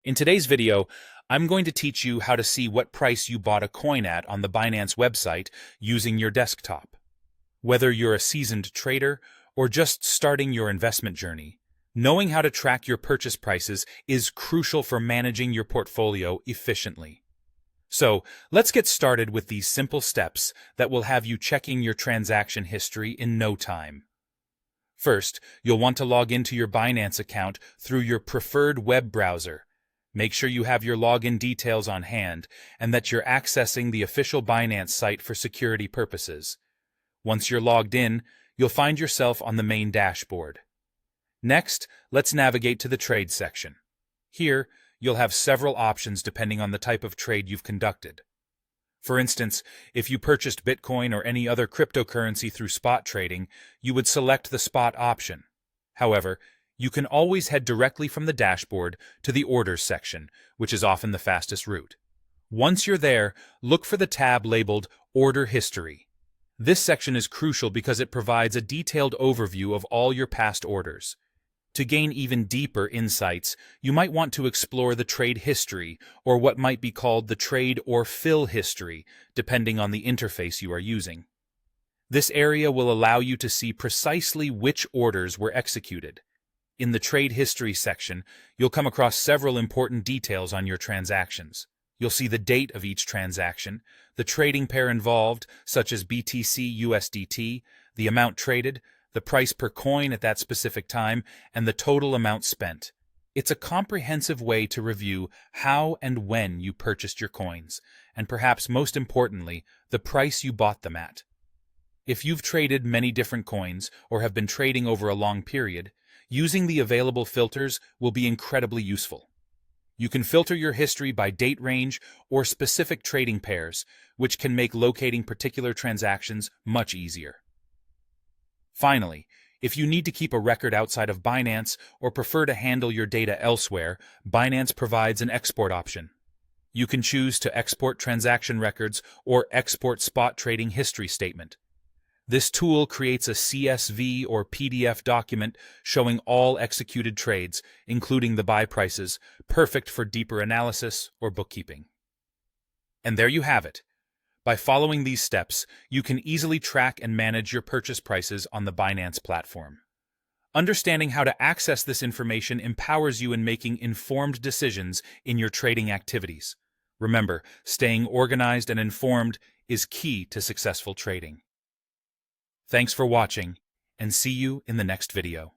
In today's video, I'm going to teach you how to see what price you bought a coin at on the Binance website using your desktop. Whether you're a seasoned trader or just starting your investment journey, knowing how to track your purchase prices is crucial for managing your portfolio efficiently. So, let's get started with these simple steps that will have you checking your transaction history in no time. First, you'll want to log into your Binance account through your preferred web browser. Make sure you have your login details on hand and that you're accessing the official Binance site for security purposes. Once you're logged in, you'll find yourself on the main dashboard. Next, let's navigate to the trade section. Here, you'll have several options depending on the type of trade you've conducted. For instance, if you purchased Bitcoin or any other cryptocurrency through spot trading, you would select the spot option. However, you can always head directly from the dashboard to the orders section, which is often the fastest route. Once you're there, look for the tab labeled Order History. This section is crucial because it provides a detailed overview of all your past orders. To gain even deeper insights, you might want to explore the trade history, or what might be called the trade or fill history, depending on the interface you are using. This area will allow you to see precisely which orders were executed. In the trade history section, you'll come across several important details on your transactions. You'll see the date of each transaction, the trading pair involved, such as BTC USDT, the amount traded, the price per coin at that specific time, and the total amount spent. It's a comprehensive way to review how and when you purchased your coins, and perhaps most importantly, the price you bought them at. If you've traded many different coins or have been trading over a long period, using the available filters will be incredibly useful. You can filter your history by date range or specific trading pairs, which can make locating particular transactions much easier. Finally, if you need to keep a record outside of Binance or prefer to handle your data elsewhere, Binance provides an export option. You can choose to export transaction records or export spot trading history statement. This tool creates a CSV or PDF document showing all executed trades, including the buy prices, perfect for deeper analysis or bookkeeping. And there you have it. By following these steps, you can easily track and manage your purchase prices on the Binance platform. Understanding how to access this information empowers you in making informed decisions in your trading activities. Remember, staying organized and informed is key to successful trading. Thanks for watching, and see you in the next video.